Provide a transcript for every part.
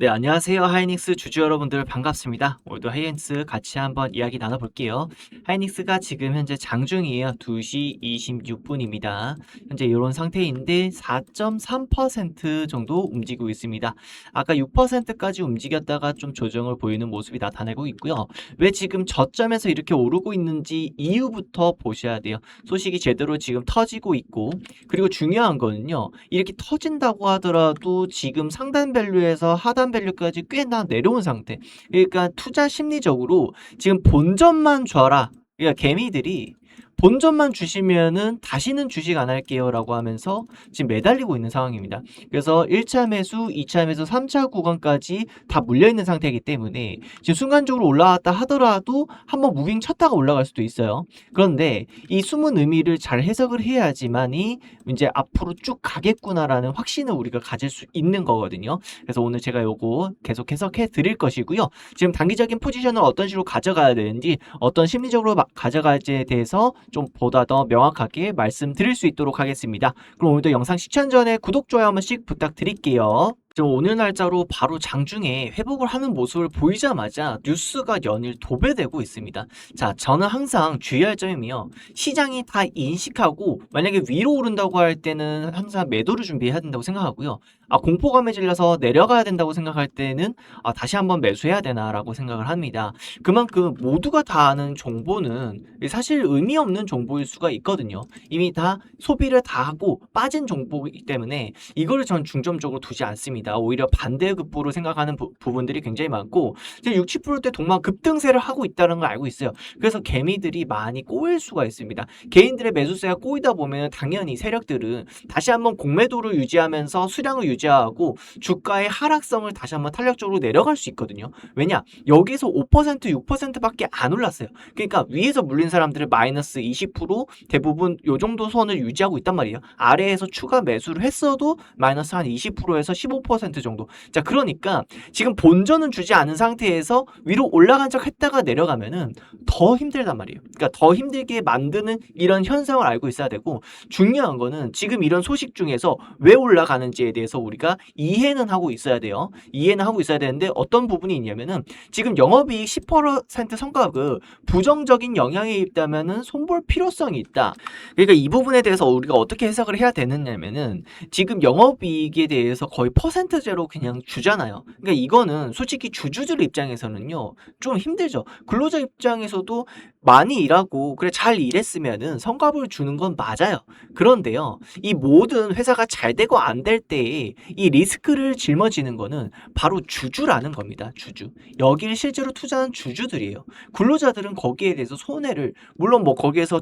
네, 안녕하세요. 하이닉스 주주 여러분들 반갑습니다. 오늘도 하이닉스 같이 한번 이야기 나눠볼게요. 하이닉스가 지금 현재 장중이에요. 2시 26분입니다. 현재 이런 상태인데 4.3% 정도 움직이고 있습니다. 아까 6%까지 움직였다가 좀 조정을 보이는 모습이 나타내고 있고요. 왜 지금 저점에서 이렇게 오르고 있는지 이유부터 보셔야 돼요. 소식이 제대로 지금 터지고 있고, 그리고 중요한 거는요. 이렇게 터진다고 하더라도 지금 상단 밸류에서 하단 밸류까지 꽤나 내려온 상태. 그러니까 투자 심리적으로 지금 본전만 줘라. 그러니까 개미들이 본전만 주시면은 다시는 주식 안 할게요라고 하면서 지금 매달리고 있는 상황입니다. 그래서 1차 매수, 2차 매수, 3차 구간까지 다 물려 있는 상태이기 때문에 지금 순간적으로 올라왔다 하더라도 한번 무빙 쳤다가 올라갈 수도 있어요. 그런데 이 숨은 의미를 잘 해석을 해야지만이 이제 앞으로 쭉 가겠구나라는 확신을 우리가 가질 수 있는 거거든요. 그래서 오늘 제가 요거 계속 해석해 드릴 것이고요. 지금 단기적인 포지션을 어떤 식으로 가져가야 되는지, 어떤 심리적으로 가져갈지에 대해서 좀 보다 더 명확하게 말씀드릴 수 있도록 하겠습니다. 그럼 오늘도 영상 시청 전에 구독, 좋아요 한 번씩 부탁드릴게요. 오늘 날짜로 바로 장중에 회복을 하는 모습을 보이자마자 뉴스가 연일 도배되고 있습니다. 자, 저는 항상 주의할 점이요. 시장이 다 인식하고 만약에 위로 오른다고 할 때는 항상 매도를 준비해야 된다고 생각하고요. 공포감에 질려서 내려가야 된다고 생각할 때는 다시 한번 매수해야 되나라고 생각을 합니다. 그만큼 모두가 다 아는 정보는 사실 의미 없는 정보일 수가 있거든요. 이미 다 소비를 다 하고 빠진 정보이기 때문에 이거를 전 중점적으로 두지 않습니다. 오히려 반대급부로 생각하는 부분들이 굉장히 많고, 이제 60%대 동반 급등세를 하고 있다는 걸 알고 있어요. 그래서 개미들이 많이 꼬일 수가 있습니다. 개인들의 매수세가 꼬이다 보면 당연히 세력들은 다시 한번 공매도를 유지하면서 수량을 유지하고 주가의 하락성을 다시 한번 탄력적으로 내려갈 수 있거든요. 왜냐? 여기서 5%, 6%밖에 안 올랐어요. 그러니까 위에서 물린 사람들은 마이너스 20% 대부분 요 정도 선을 유지하고 있단 말이에요. 아래에서 추가 매수를 했어도 마이너스 한 20%에서 15% 정도. 자, 그러니까 지금 본전은 주지 않은 상태에서 위로 올라간 척 했다가 내려가면은 더 힘들단 말이에요. 그러니까 더 힘들게 만드는 이런 현상을 알고 있어야 되고, 중요한 거는 지금 이런 소식 중에서 왜 올라가는지에 대해서 우리가 이해는 하고 있어야 돼요. 이해는 하고 있어야 되는데 어떤 부분이 있냐면은 지금 영업이익 10% 성과급 부정적인 영향이 있다면은 손볼 필요성이 있다. 그러니까 이 부분에 대해서 우리가 어떻게 해석을 해야 되느냐면은 지금 영업이익에 대해서 거의 퍼센트제로 그냥 주잖아요. 그러니까 이거는 솔직히 주주들 입장에서는요 좀 힘들죠. 근로자 입장에서도 많이 일하고 그래 잘 일했으면은 성과급을 주는 건 맞아요. 그런데요, 이 모든 회사가 잘 되고 안 될 때에 이 리스크를 짊어지는 거는 바로 주주라는 겁니다. 주주. 여기를 실제로 투자한 주주들이에요. 근로자들은 거기에 대해서 손해를, 물론 뭐 거기에서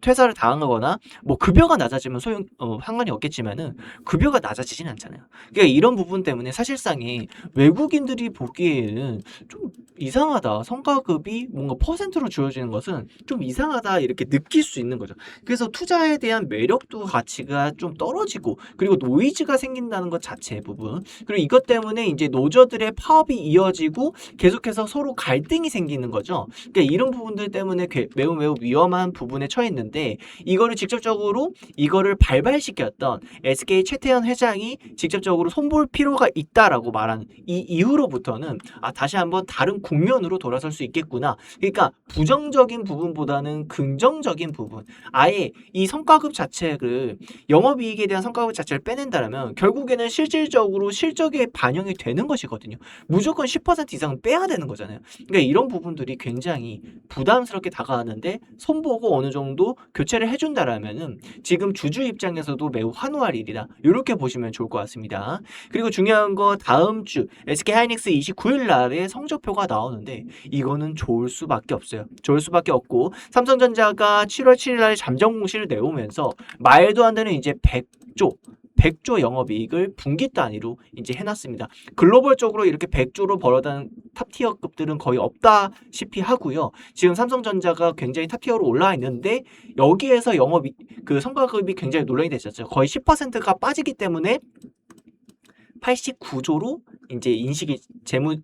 퇴사를 당하거나 뭐 급여가 낮아지면 상관이 없겠지만은 급여가 낮아지진 않잖아요. 그러니까 이런 부분 때문에 사실상의 외국인들이 보기에는 좀 이상하다. 성과급이 뭔가 퍼센트로 주어지는 것은 좀 이상하다 이렇게 느낄 수 있는 거죠. 그래서 투자에 대한 매력도 가치가 좀 떨어지고, 그리고 노이즈가 생긴다는 것 자체 부분, 그리고 이것 때문에 이제 노저들의 파업이 이어지고 계속해서 서로 갈등이 생기는 거죠. 그러니까 이런 부분들 때문에 매우 매우 위험한 부분에 처해 있는데, 이거를 직접적으로 이거를 발발시켰던 SK 최태현 회장이 직접적으로 손볼 필요가 있다라고 말한 이 이후로부터는 다시 한번 다른 국면으로 돌아설 수 있겠구나. 그러니까 부정적인 부분보다는 긍정적인 부분, 아예 이 성과급 자체를, 영업이익에 대한 성과급 자체를 빼낸다면 결국에는 실질적으로 실적에 반영이 되는 것이거든요. 무조건 10% 이상은 빼야 되는 거잖아요. 그러니까 이런 부분들이 굉장히 부담스럽게 다가왔는데 손보고 어느 정도 교체를 해준다라면은 지금 주주 입장에서도 매우 환호할 일이다. 이렇게 보시면 좋을 것 같습니다. 그리고 중요한 거, 다음 주 SK 하이닉스 29일 날에 성적표가 나오는데 이거는 좋을 수밖에 없어요. 좋을 수밖에 없고, 삼성전자가 7월 7일 날 잠정 공시를 내오면서 말도 안 되는 이제 100조 영업이익을 분기 단위로 이제 해놨습니다. 글로벌적으로 이렇게 100조로 벌어다는 탑티어급들은 거의 없다시피 하고요. 지금 삼성전자가 굉장히 탑티어로 올라와 있는데 여기에서 그 성과급이 굉장히 논란이 됐었죠. 거의 10%가 빠지기 때문에 89조로 이제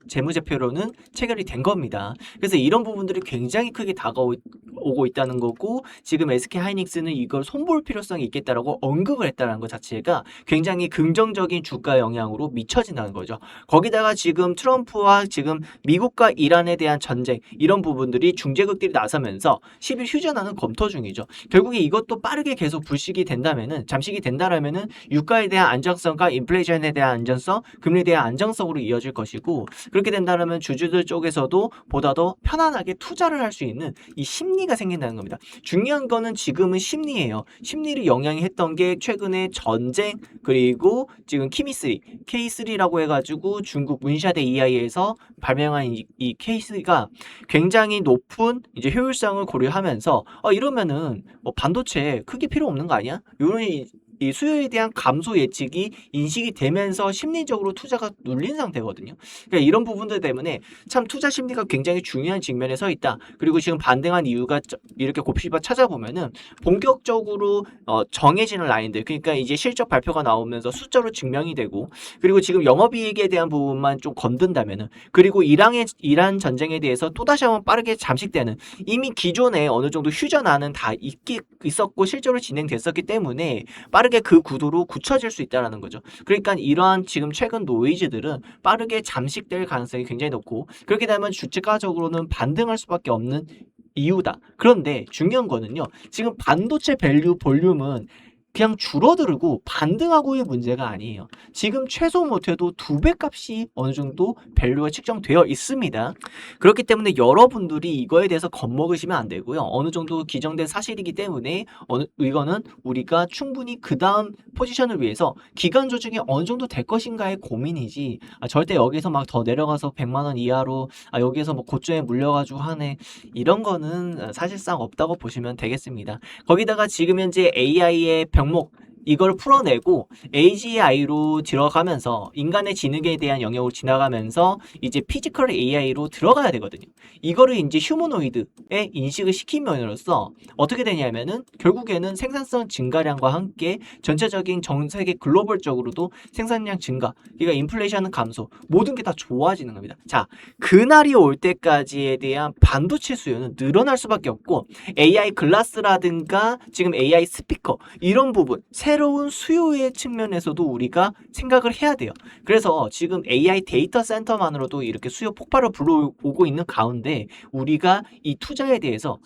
재무제표로는 체결이 된 겁니다. 그래서 이런 부분들이 굉장히 크게 다가오고 오고 있다는 거고, 지금 SK 하이닉스는 이걸 손볼 필요성이 있겠다라고 언급을 했다는 것 자체가 굉장히 긍정적인 주가 영향으로 미쳐진다는 거죠. 거기다가 지금 트럼프와 지금 미국과 이란에 대한 전쟁, 이런 부분들이 중재국들이 나서면서 10일 휴전안을 검토 중이죠. 결국에 이것도 빠르게 계속 불식이 된다면은, 잠식이 된다라면은 유가에 대한 안정성과 인플레이션에 대한 안정성, 금리에 대한 안정성으로 이어질 것이고, 그렇게 된다면 주주들 쪽에서도 보다 더 편안하게 투자를 할 수 있는 이 심리가 생긴다는 겁니다. 중요한 거는 지금은 심리예요. 심리를 영향이 했던 게 최근에 전쟁, 그리고 지금 키미3, K3라고 해가지고 중국 문샤대 EI에서 발명한 이 케이스가 굉장히 높은 이제 효율성을 고려하면서 이러면은 뭐 반도체 크게 필요 없는 거 아니야? 이런 이 수요에 대한 감소 예측이 인식이 되면서 심리적으로 투자가 눌린 상태거든요. 그러니까 이런 부분들 때문에 참 투자 심리가 굉장히 중요한 직면에 서 있다. 그리고 지금 반등한 이유가 이렇게 곱씹어 찾아보면은 본격적으로 정해지는 라인들, 그러니까 이제 실적 발표가 나오면서 숫자로 증명이 되고, 그리고 지금 영업이익에 대한 부분만 좀 건든다면은, 그리고 이란 전쟁에 대해서 또다시 한번 빠르게 잠식되는, 이미 기존에 어느 정도 휴전안은 다 있었고 실제로 진행됐었기 때문에 빠르게 그 구도로 굳혀질 수 있다는 거죠. 그러니까 이러한 지금 최근 노이즈들은 빠르게 잠식될 가능성이 굉장히 높고, 그렇게 되면 주가적으로는 반등할 수밖에 없는 이유다. 그런데 중요한 거는요, 지금 반도체 밸류 볼륨은 그냥 줄어들고 반등하고의 문제가 아니에요. 지금 최소 못해도 2배 값이 어느 정도 밸류가 측정되어 있습니다. 그렇기 때문에 여러분들이 이거에 대해서 겁먹으시면 안 되고요. 어느 정도 기정된 사실이기 때문에 이거는 우리가 충분히 그 다음 포지션을 위해서 기간 조정이 어느 정도 될 것인가의 고민이지, 절대 여기서 막 더 내려가서 100만 원 이하로 여기에서 뭐 고점에 물려가지고 하네, 이런 거는 사실상 없다고 보시면 되겠습니다. 거기다가 지금 현재 AI의 병목, 이걸 풀어내고 AGI로 들어가면서 인간의 지능에 대한 영역으로 지나가면서 이제 피지컬 AI로 들어가야 되거든요. 이거를 이제 휴머노이드에 인식을 시키면으로써 어떻게 되냐면은 결국에는 생산성 증가량과 함께 전체적인 전 세계 글로벌적으로도 생산량 증가, 그러니까 인플레이션 감소, 모든 게 다 좋아지는 겁니다. 자, 그날이 올 때까지에 대한 반도체 수요는 늘어날 수밖에 없고, AI 글라스라든가 지금 AI 스피커, 이런 부분 새로운 수요의 측면에서도 우리가 생각을 해야 돼요. 그래서 지금 AI 데이터 센터만으로도 이렇게 수요 폭발을 불러오고 있는 가운데, 우리가 이 투자에 대해서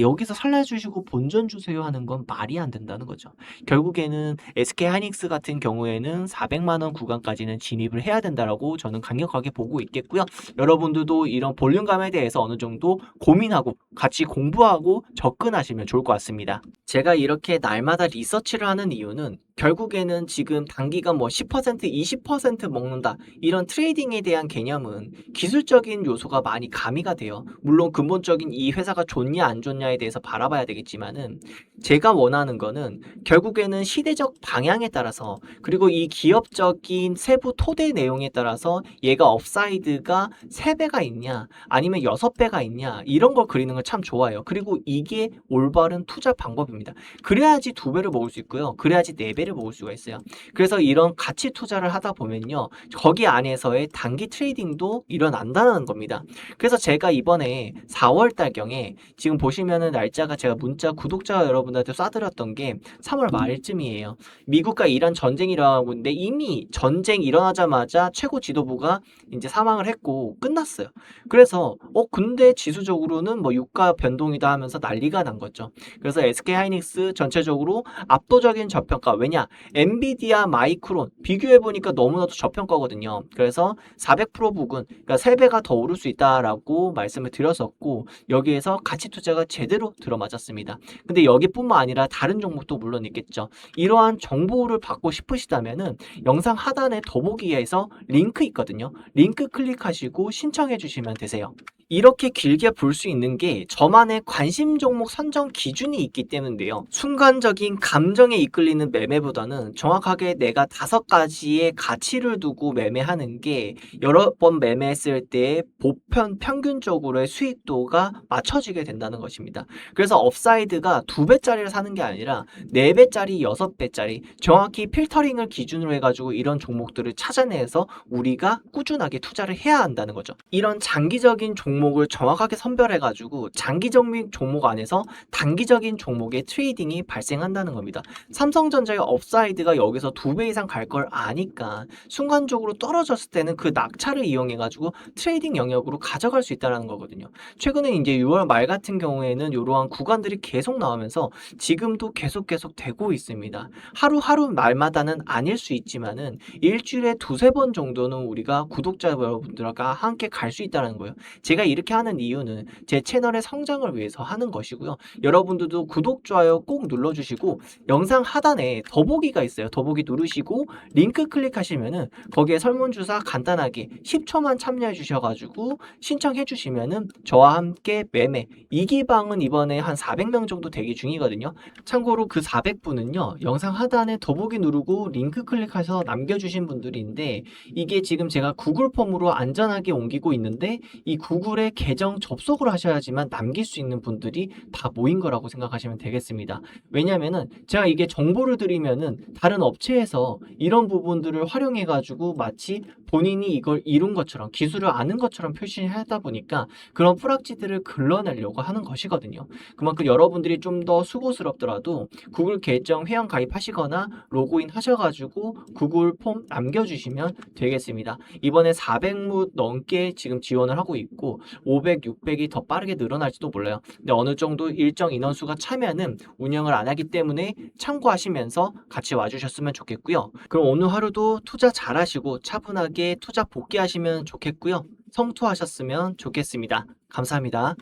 여기서 살려주시고 본전 주세요 하는 건 말이 안 된다는 거죠. 결국에는 SK 하이닉스 같은 경우에는 400만 원 구간까지는 진입을 해야 된다라고 저는 강력하게 보고 있겠고요. 여러분들도 이런 볼륨감에 대해서 어느 정도 고민하고 같이 공부하고 접근하시면 좋을 것 같습니다. 제가 이렇게 날마다 리서치를 하는 이유는 결국에는 지금 단기간 뭐 10%, 20% 먹는다, 이런 트레이딩에 대한 개념은 기술적인 요소가 많이 가미가 돼요. 물론 근본적인 이 회사가 좋냐 안 좋냐에 대해서 바라봐야 되겠지만은, 제가 원하는 거는 결국에는 시대적 방향에 따라서, 그리고 이 기업적인 세부 토대 내용에 따라서 얘가 업사이드가 3배가 있냐 아니면 6배가 있냐, 이런 걸 그리는 걸 참 좋아해요. 그리고 이게 올바른 투자 방법입니다. 그래야지 2배를 먹을 수 있고요. 그래야지 4배를 먹을 수가 있어요. 그래서 이런 가치 투자를 하다 보면요, 거기 안에서의 단기 트레이딩도 일어난다는 겁니다. 그래서 제가 이번에 4월달경에 지금 보시면은 날짜가 제가 문자 구독자 여러분들한테 쏴드렸던 게 3월 말쯤이에요. 미국과 이란 전쟁이 일어나고 있는데 이미 전쟁 일어나자마자 최고 지도부가 이제 사망을 했고 끝났어요. 그래서 근데 지수적으로는 뭐 유가 변동이다 하면서 난리가 난 거죠. 그래서 SK 하이닉스 전체적으로 압도적인 저평가, 왜냐 엔비디아 마이크론 비교해보니까 너무나도 저평가거든요. 그래서 400% 부근, 그러니까 3배가 더 오를 수 있다라고 말씀을 드렸었고, 여기에서 가치 투자가 제대로 들어맞았습니다. 근데 여기뿐만 아니라 다른 종목도 물론 있겠죠. 이러한 정보를 받고 싶으시다면은 영상 하단에 더보기에서 링크 있거든요. 링크 클릭하시고 신청해 주시면 되세요. 이렇게 길게 볼 수 있는 게 저만의 관심 종목 선정 기준이 있기 때문인데요. 순간적인 감정에 이끌리는 매매보다는 정확하게 내가 5가지의 가치를 두고 매매하는 게 여러 번 매매했을 때 보편 평균적으로의 수익도가 맞춰지게 된다는 것입니다. 그래서 업사이드가 2배짜리를 사는 게 아니라 4배짜리, 6배짜리, 정확히 필터링을 기준으로 해가지고 이런 종목들을 찾아내서 우리가 꾸준하게 투자를 해야 한다는 거죠. 이런 장기적인 종목 종목을 정확하게 선별해 가지고 장기적인 종목 안에서 단기적인 종목의 트레이딩이 발생한다는 겁니다. 삼성전자의 업사이드가 여기서 2배 이상 갈 걸 아니까 순간적으로 떨어졌을 때는 그 낙차를 이용해 가지고 트레이딩 영역으로 가져갈 수 있다는 거거든요. 최근에 이제 6월 말 같은 경우에는 이러한 구간들이 계속 나오면서 지금도 계속 되고 있습니다. 하루하루 날마다는 아닐 수 있지만은 일주일에 두세 번 정도는 우리가 구독자 여러분들과 함께 갈 수 있다는 거예요. 제가 이렇게 하는 이유는 제 채널의 성장을 위해서 하는 것이고요. 여러분들도 구독, 좋아요 꼭 눌러주시고 영상 하단에 더보기가 있어요. 더보기 누르시고 링크 클릭하시면은 거기에 설문조사 간단하게 10초만 참여해 주셔가지고 신청해 주시면은 저와 함께 매매 이기방은 이번에 한 400명 정도 대기 중이거든요. 참고로 그 400분은요 영상 하단에 더보기 누르고 링크 클릭해서 남겨주신 분들인데 이게 지금 제가 구글 폼으로 안전하게 옮기고 있는데 이 구글에 계정 접속을 하셔야지만 남길 수 있는 분들이 다 모인 거라고 생각하시면 되겠습니다. 왜냐면은 제가 이게 정보를 드리면은 다른 업체에서 이런 부분들을 활용해 가지고 마치 본인이 이걸 이룬 것처럼 기술을 아는 것처럼 표시하다 보니까 그런 뿌락지들을 걸러내려고 하는 것이거든요. 그만큼 여러분들이 좀 더 수고스럽더라도 구글 계정 회원 가입하시거나 로그인 하셔가지고 구글 폼 남겨주시면 되겠습니다. 이번에 400무 넘게 지금 지원을 하고 있고 500, 600이 더 빠르게 늘어날지도 몰라요. 근데 어느 정도 일정 인원수가 차면은 운영을 안 하기 때문에 참고하시면서 같이 와주셨으면 좋겠고요. 그럼 오늘 하루도 투자 잘하시고 차분하게 투자 복귀하시면 좋겠고요. 성투하셨으면 좋겠습니다. 감사합니다.